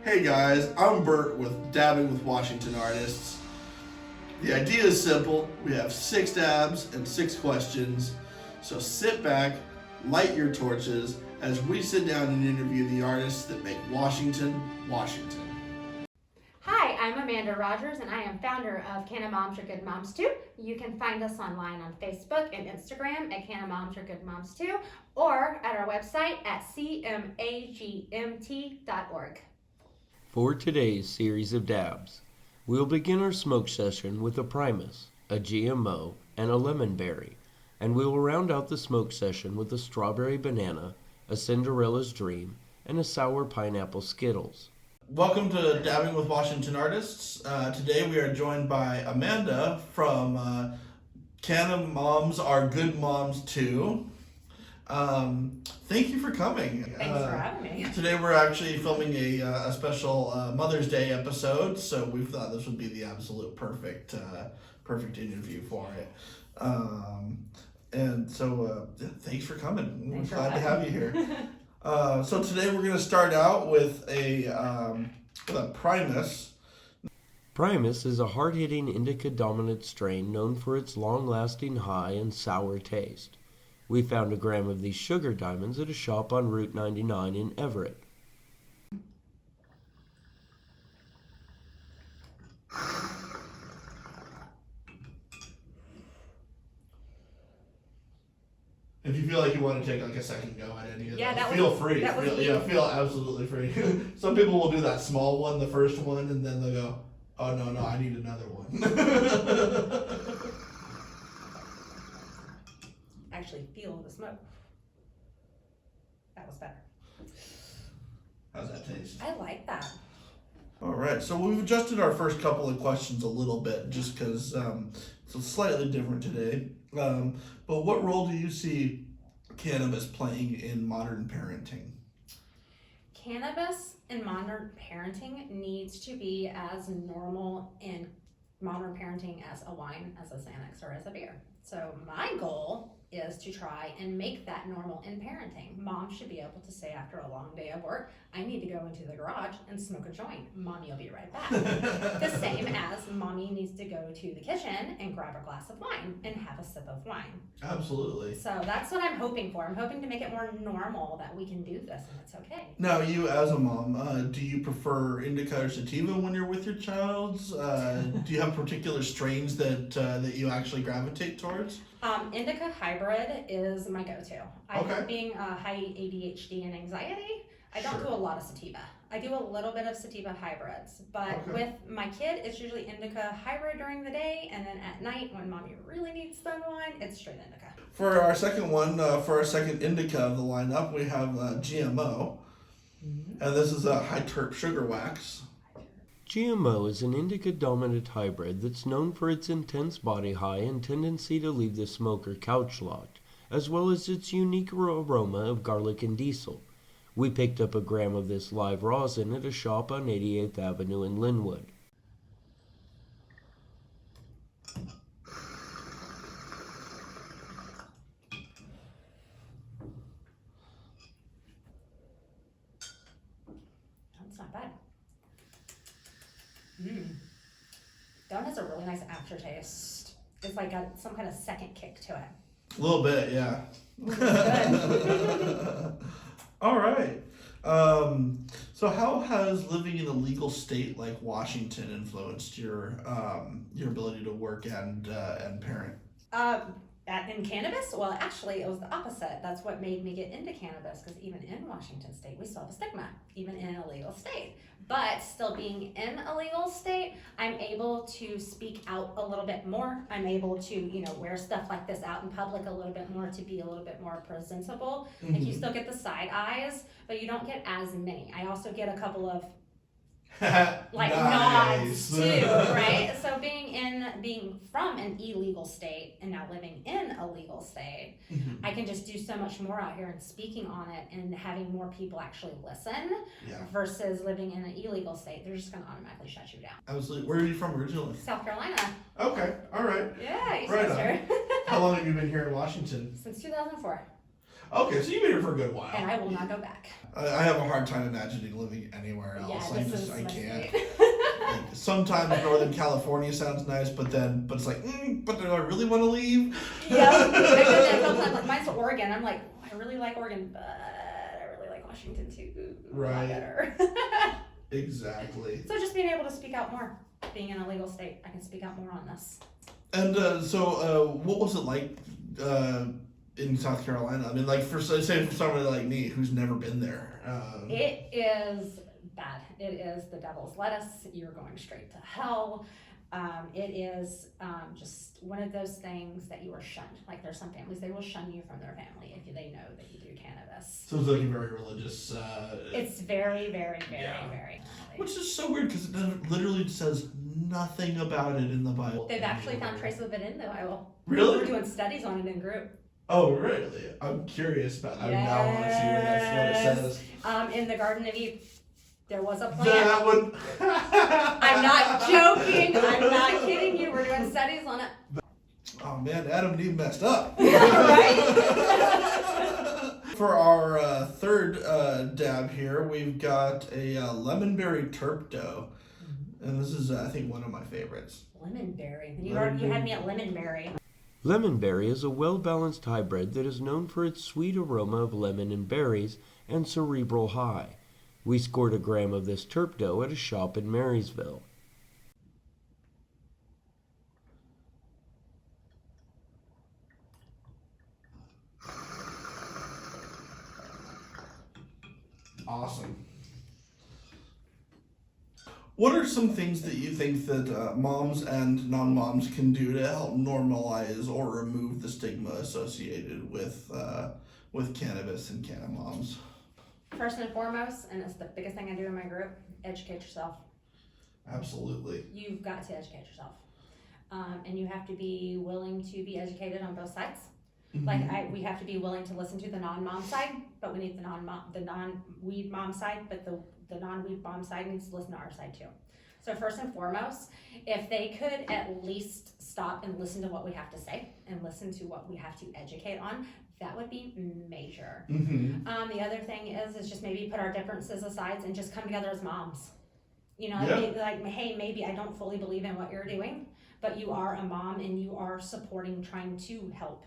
Hey guys, I'm Bert with Dabbing with Washington Artists. The idea is simple. We have 6 dabs and 6 questions. So sit back, light your torches as we sit down and interview the artists that make Washington, Washington. Hi, I'm Amanda Rogers and I am founder of Canna Moms Are Good Moms Too. You can find us online on Facebook and Instagram at Canna Moms Are Good Moms Too, or at our website at cmagmt.org. For today's series of dabs, we'll begin our smoke session with a Primus, a GMO, and a lemon berry, and we will round out the smoke session with a strawberry banana, a Cinderellas Dream, and a sour pineapple Skittles. Welcome to Dabbing with Washington Artists. Today we are joined by Amanda from Canna Moms Are Good Moms Too. Thank you for coming. Thanks for having me. Today we're actually filming a special Mother's Day episode, so we thought this would be the absolute perfect interview for it. Thanks for coming. We're glad to have you here. So today we're going to start out with a Primus. Primus is a hard-hitting indica-dominant strain known for its long-lasting high and sour taste. We found a gram of these sugar diamonds at a shop on Route 99 in Everett. If you feel like you want to take like a second go at any of those, feel free. Feel absolutely free. Some people will do that small one, the first one, and then they'll go, "Oh no, I need another one." Actually feel the smoke. That was better. How's that taste? I like that. All right, so we've adjusted our first couple of questions a little bit just because it's slightly different today. But what role do you see cannabis playing in modern parenting? Cannabis in modern parenting needs to be as normal in modern parenting as a wine, as a Xanax, or as a beer. So my goal is to try and make that normal in parenting. Mom should be able to say after a long day of work, I need to go into the garage and smoke a joint. Mommy will be right back. The same as mommy needs to go to the kitchen and grab a glass of wine and have a sip of wine. Absolutely. So that's what I'm hoping for. I'm hoping to make it more normal that we can do this and it's okay. Now, you as a mom, do you prefer indica or sativa when you're with your child? Do you have particular strains that you actually gravitate towards? Indica hybrid is my go-to. Being high ADHD and anxiety, I don't do a lot of sativa. I do a little bit of sativa hybrids, but with my kid, it's usually indica hybrid during the day, and then at night when mommy really needs sun wine, it's straight indica. For our second one, for our second indica of the lineup, we have GMO, and this is a high terp sugar wax. GMO is an indica-dominant hybrid that's known for its intense body high and tendency to leave the smoker couch-locked, as well as its unique aroma of garlic and diesel. We picked up a gram of this live rosin at a shop on 88th Avenue in Linwood. That's not bad. That one has a really nice aftertaste. It's like got some kind of second kick to it. A little bit, yeah. All right. So how has living in a legal state like Washington influenced your ability to work and parent? In cannabis? Well, actually, it was the opposite. That's what made me get into cannabis, because even in Washington State, we still have a stigma, even in a legal state. But still being in a legal state, I'm able to speak out a little bit more. I'm able to, wear stuff like this out in public a little bit more to be a little bit more presentable. Mm-hmm. Like, you still get the side eyes, but you don't get as many. I also get a couple of nods too, right? So being from an illegal state and now living in a legal state, I can just do so much more out here and speaking on it and having more people actually listen versus living in an illegal state. They're just going to automatically shut you down. Absolutely. Where are you from originally? South Carolina. Okay. All right. Yeah, right on. How long have you been here in Washington? Since 2004. Okay, so you've been here for a good while. And I will not go back. I have a hard time imagining living anywhere else. Yeah, I my can't. state. Like, sometimes Northern California sounds nice, but it's like, but do I really want to leave? Yeah. Sometimes, like, mine's Oregon. I'm like, oh, I really like Oregon, but I really like Washington too. Right. Better. Exactly. So just being able to speak out more. Being in a legal state, I can speak out more on this. And what was it like in South Carolina? I mean, like for somebody like me who's never been there. It is bad. It is the devil's lettuce. You're going straight to hell. It is just one of those things that you are shunned. Like there's some families, they will shun you from their family if they know that you do cannabis. So it's like a very religious. It's very, very, very, Yeah. very. Which is so weird because it literally says nothing about it in the Bible. They've actually found traces of it in the Bible. Really? We're doing studies on it in group. Oh, really? I'm curious about. I now want to see what it says. In the Garden of Eve, there was a plant. That would. I'm not joking. I'm not kidding you. We're doing studies on it. Oh man, Adam and Eve messed up. Right? For our third dab here, we've got a lemonberry terpdo, and this is I think one of my favorites. Lemonberry. You had me at lemonberry. Lemonberry is a well-balanced hybrid that is known for its sweet aroma of lemon and berries and cerebral high. We scored a gram of this terpdo at a shop in Marysville. Awesome. What are some things that you think that moms and non-moms can do to help normalize or remove the stigma associated with cannabis and canna moms? First and foremost, and it's the biggest thing I do in my group, educate yourself. Absolutely. You've got to educate yourself. And you have to be willing to be educated on both sides. Mm-hmm. Like we have to be willing to listen to the non-mom side, but we need the non-weed mom side, but the non-weed mom side needs to listen to our side too. So first and foremost, if they could at least stop and listen to what we have to say and listen to what we have to educate on, that would be major. Mm-hmm. The other thing is just maybe put our differences aside and just come together as moms. You know, Yeah. like, hey, maybe I don't fully believe in what you're doing, but you are a mom and you are supporting, trying to help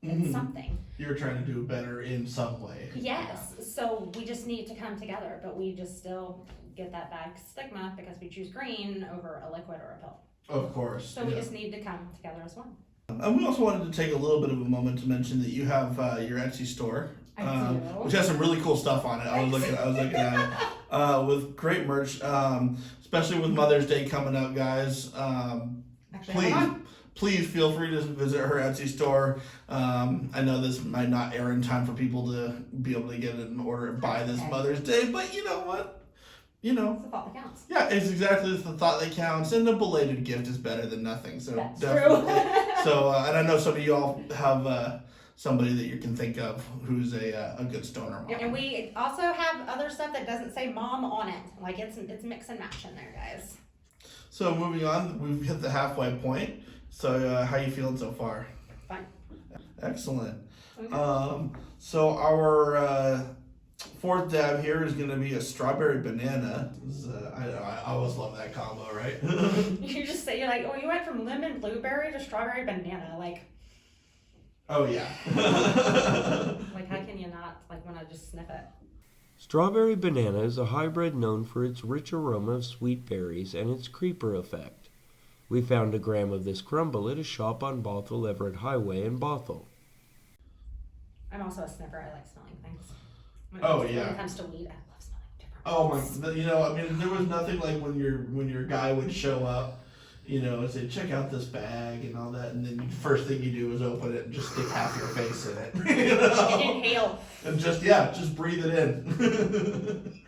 in Mhm. something. You're trying to do better in some way. Yes, so we just need to come together, but we just still get that bad stigma because we choose green over a liquid or a pill. Of course. So we just need to come together as one. And we also wanted to take a little bit of a moment to mention that you have your Etsy store, I do. which has some really cool stuff on it. I was looking at it with great merch, especially with Mother's Day coming up, guys. Actually, hold on. Please feel free to visit her Etsy store. I know this might not air in time for people to be able to get it in order by this Mother's Day, but you know what? You know. It's the thought that counts. Yeah, it's exactly the thought that counts, and a belated gift is better than nothing. So That's definitely. true. So, and I know some of you all have somebody that you can think of who's a good stoner mom. And we also have other stuff that doesn't say mom on it. Like it's mix and match in there, guys. So moving on, we've hit the halfway point. So how you feeling so far? Fine. Excellent. Okay. So our fourth dab here is going to be a strawberry banana. I always love that combo, right? You just say, you're like, oh, you went from lemon blueberry to strawberry banana. Like, Oh yeah. like how can you not, like, when I just sniff it? Strawberry banana is a hybrid known for its rich aroma of sweet berries and its creeper effect. We found a gram of this crumble at a shop on Bothell Everett Highway in Bothell. I'm also a sniffer. I like smelling things. When Yeah. it comes to weed, I love smelling different Oh things. my! You know, I mean, there was nothing like when your guy would show up, you know, and say, "Check out this bag" and all that, and then the first thing you do is open it and just stick half your face in it, you know? And inhale. And just breathe it in.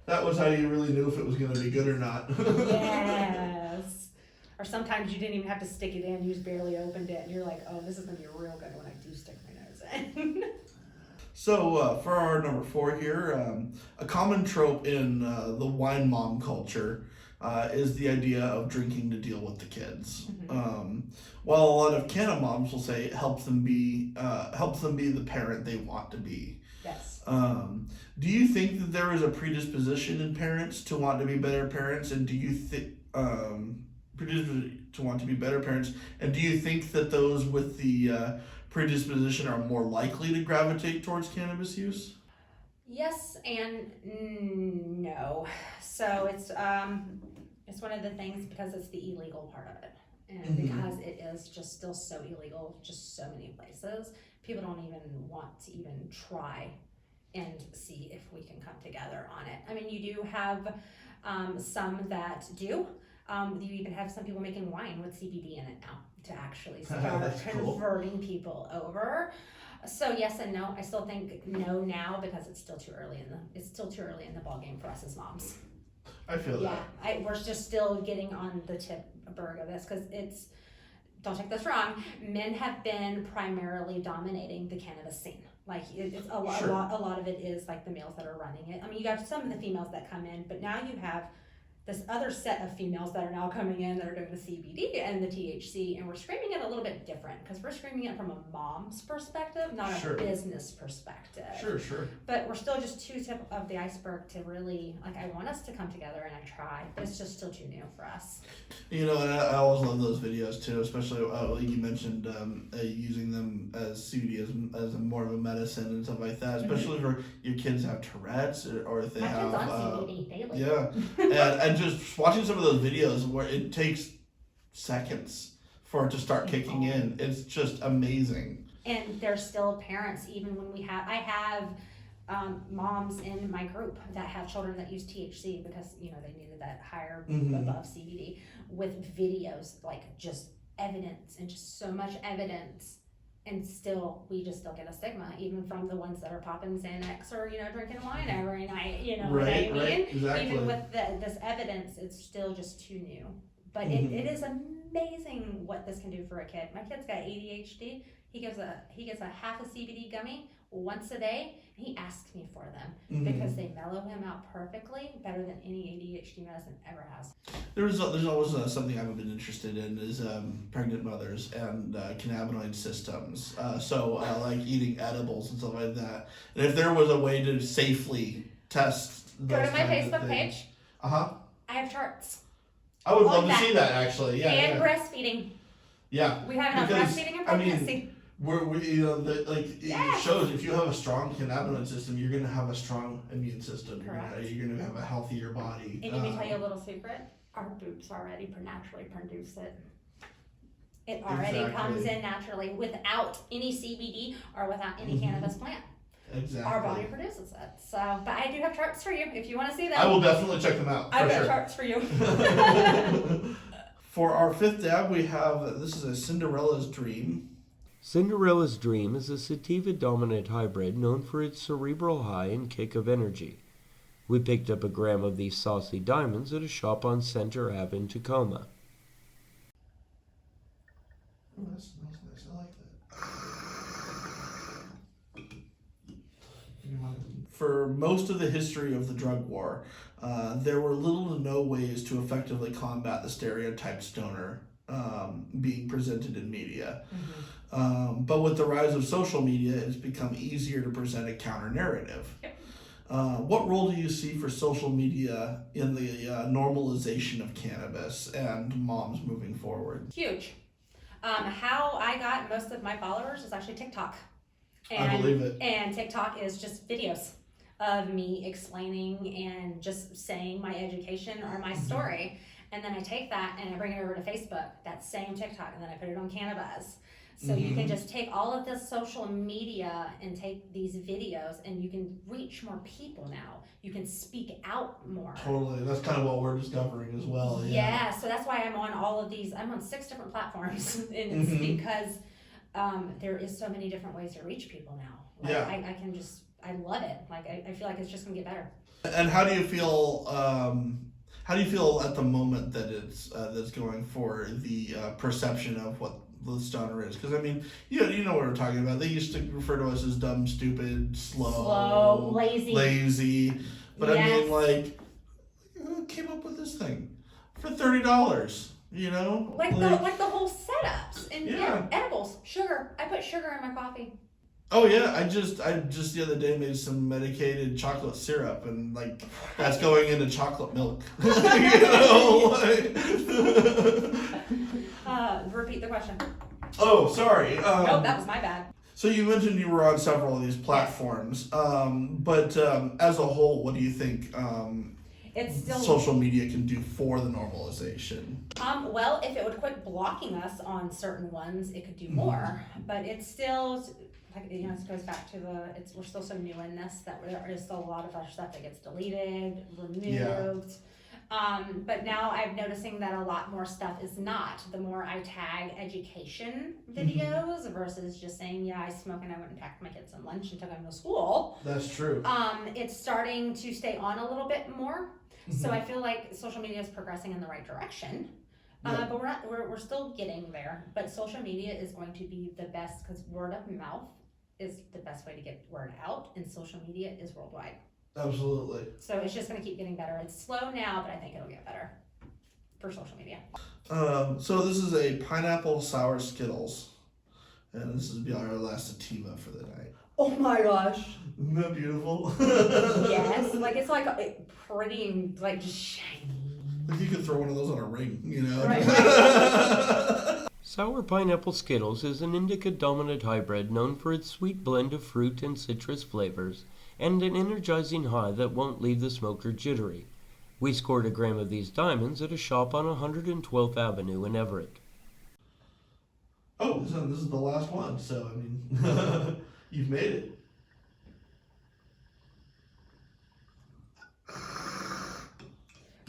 That was how you really knew if it was going to be good or not. Yes. Or sometimes you didn't even have to stick it in. You just barely opened it, and you're like, oh, this is gonna be real good when I do stick my nose in. So for our number 4 here, a common trope in the wine mom culture is the idea of drinking to deal with the kids. Mm-hmm. While a lot of Canna moms will say it helps them be the parent they want to be. Yes. Do you think that there is a predisposition in parents to want to be better parents, and do you think predisposition to want to be better parents, and do you think that those with the predisposition are more likely to gravitate towards cannabis use? Yes and no. So it's one of the things because it's the illegal part of it, and because it is just still so illegal, just so many places, people don't even want to even try and see if we can come together on it. I mean, you do have some that do. You even have some people making wine with CBD in it now to actually start converting people over. So yes and no. I still think no now because it's still too early in the ball game for us as moms. I feel that. Yeah, we're just still getting on the berg of this because it's. Don't take this wrong. Men have been primarily dominating the cannabis scene. Like it's a lot of it is like the males that are running it. I mean, you got some of the females that come in, but now you have this other set of females that are now coming in that are doing the CBD and the THC, and we're screaming it a little bit different because we're screaming it from a mom's perspective, not a business perspective. Sure. But we're still just two tip of the iceberg to really, like, I want us to come together and I try, but it's just still too new for us. You know, and I always love those videos too, especially like you mentioned using them as CBD as a more of a medicine and stuff like that, especially for your kids have Tourette's or if they My have. kids on CBD daily. Yeah, and just watching some of those videos where it takes seconds for it to start kicking in, it's just amazing. And there's still parents, even when I have moms in my group that have children that use THC because, you know, they needed that higher above CBD with videos, like just evidence and just so much evidence. And we just still get a stigma, even from the ones that are popping Xanax or, you know, drinking wine every night, you know what I mean? Right, exactly. Even with this evidence, it's still just too new. But it is amazing what this can do for a kid. My kid's got ADHD. He gets a half a CBD gummy once a day. And he asks me for them because they mellow him out perfectly, better than any ADHD medicine ever has. There's always something I've been interested in is pregnant mothers and cannabinoid systems. Like eating edibles and stuff like that. And if there was a way to safely test those go to my Facebook page. I have charts. I would love to see that actually. Yeah. And breastfeeding. Yeah. We have enough breastfeeding and pregnancy. It shows if you have a strong cannabinoid system, you're going to have a strong immune system. Correct. You're going to have a healthier body. And let me tell you a little secret. Our boobs already naturally produce it. It already comes in naturally without any CBD or without any cannabis plant. Exactly. Our body produces it. So, but I do have charts for you if you want to see them. I will definitely check them out. I've got charts for you. For our fifth dab, we have, this is a Cinderellas Dream. Cinderellas Dream is a sativa-dominant hybrid known for its cerebral high and kick of energy. We picked up a gram of these saucy diamonds at a shop on Center Ave in Tacoma. Oh, that smells nice. I like that. For most of the history of the drug war, there were little to no ways to effectively combat the stereotype stoner being presented in media. But with the rise of social media, it's become easier to present a counter narrative. What role do you see for social media in the normalization of cannabis and moms moving forward? Huge. How I got most of my followers is actually TikTok. And, I believe it. And TikTok is just videos of me explaining and just saying my education or my story. And then I take that and I bring it over to Facebook, that same TikTok, and then I put it on Cannabis. So you can just take all of this social media and take these videos and you can reach more people now. You can speak out more. Totally. That's kind of what we're discovering as well. Yeah, so that's why I'm on all of these. I'm on 6 different platforms. And it's because there is so many different ways to reach people now. Like, I love it. Like, I feel like it's just going to get better. And how do you feel... How do you feel at the moment that it's that's going for the perception of what the stoner is? Because I mean, you know what we're talking about. They used to refer to us as dumb, stupid, slow, lazy. But I mean, like, who came up with this thing? for $30. You know, Like the whole setups and Yeah. edibles, sugar. I put sugar in my coffee. Oh yeah, I just the other day made some medicated chocolate syrup, and like that's going into chocolate milk. You know, Repeat the question. Oh, sorry. Oh, that was my bad. So you mentioned you were on several of these platforms, but as a whole, what do you think It's still social media can do for the normalization? Well, if it would quit blocking us on certain ones, it could do more. But it's still, like, you know, it goes back to we're still so new in this that there is still a lot of our stuff that gets deleted, removed. Yeah. But now I'm noticing that a lot more stuff is not. The more I tag education videos versus just saying, yeah, I smoke and I went and packed my kids some lunch and took them to school. That's true. It's starting to stay on a little bit more. So I feel like social media is progressing in the right direction. Yeah. But we're still getting there. But social media is going to be the best because word of mouth is the best way to get word out, and social media is worldwide. Absolutely. So it's just going to keep getting better. It's slow now, but I think it'll get better for social media. So this is a pineapple sour Skittles, and this is our last sativa for the night. Oh my gosh. Isn't that beautiful? Yes, like it's like pretty and like just shiny. Like you could throw one of those on a ring, you know? Right. Sour Pineapple Skittles is an indica dominant hybrid known for its sweet blend of fruit and citrus flavors and an energizing high that won't leave the smoker jittery. We scored a gram of these diamonds at a shop on 112th Avenue in Everett. Oh, this is the last one, so I mean, you've made it.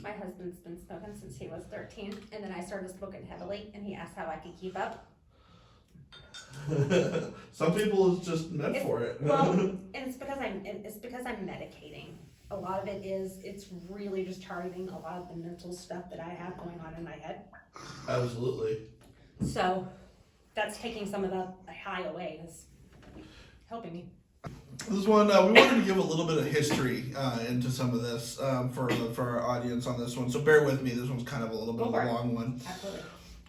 My husband's been smoking since he was 13, and then I started smoking heavily, and he asked how I could keep up. Some people it's just meant for it. Well, and it's because I'm medicating. A lot of it is it's really just targeting a lot of the mental stuff that I have going on in my head. Absolutely. So that's taking some of the high away. Is helping me. This one, we wanted to give a little bit of history into some of this for our audience on this one. So bear with me. This one's kind of a little bit of a long one. Absolutely.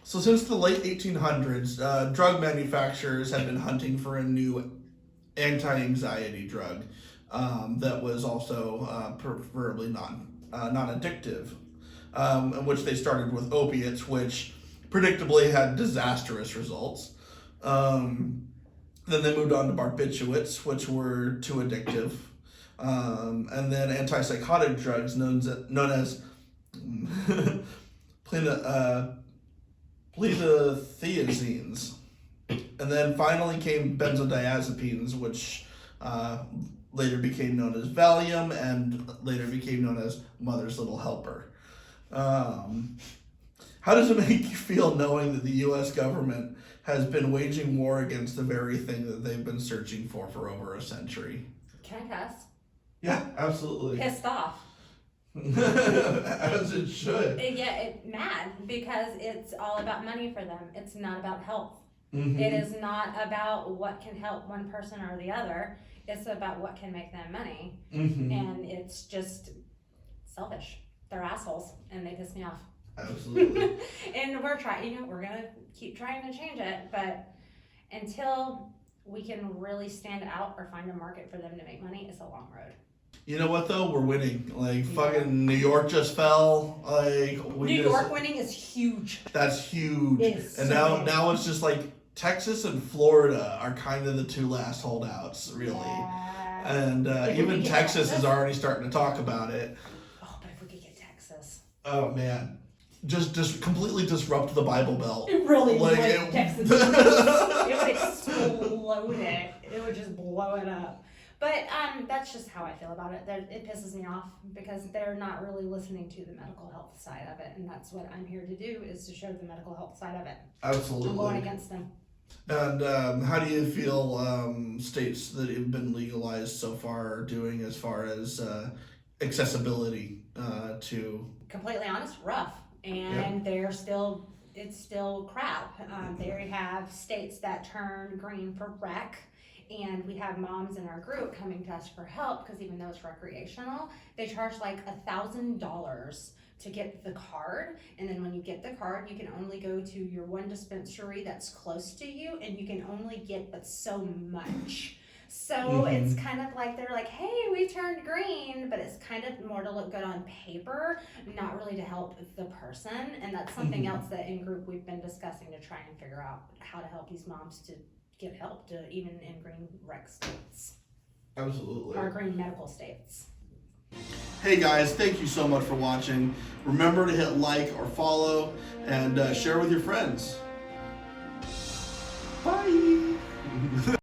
So since the late 1800s, drug manufacturers have been hunting for a new anti-anxiety drug that was also preferably non-addictive, in which they started with opiates, which predictably had disastrous results. Then they moved on to barbiturates, which were too addictive. And then antipsychotic drugs known as plenothiazines. And then finally came benzodiazepines, which later became known as Valium and later became known as Mother's Little Helper. How does it make you feel knowing that the U.S. government has been waging war against the very thing that they've been searching for over a century? Can I cuss? Yeah, absolutely. Pissed off. As it should. Mad because it's all about money for them. It's not about health. Mm-hmm. It is not about what can help one person or the other. It's about what can make them money. Mm-hmm. And it's just selfish. They're assholes and they piss me off. Absolutely. And we're trying, we're going to keep trying to change it, but until we can really stand out or find a market for them to make money, it's a long road. You know what though? We're winning. Like fucking New York just fell. Like New York winning is huge. That's huge. It's and so now it's just like Texas and Florida are kind of the two last holdouts, really. Yeah. And even Texas is already starting to talk about it. Oh, but if we could get Texas. Oh man. Just completely disrupt the Bible Belt. It really like would. Texas. It would explode it. It would just blow it up. But that's just how I feel about it. It pisses me off because they're not really listening to the medical health side of it, and that's what I'm here to do, is to show the medical health side of it. Absolutely. I'm going against them. And how do you feel states that have been legalized so far are doing as far as accessibility to? Completely honest, rough, and it's still crap. They have states that turn green for rec. And we have moms in our group coming to us for help because even though it's recreational, they charge like $1,000 to get the card, and then when you get the card, you can only go to your one dispensary that's close to you, and you can only get but so much. So it's kind of like they're like, hey, we turned green, but it's kind of more to look good on paper, not really to help the person. And that's something else that in group we've been discussing to try and figure out how to help these moms to get help to even in green rec states. Absolutely. Or green medical states. Hey guys, thank you so much for watching. Remember to hit like or follow and share with your friends. Bye.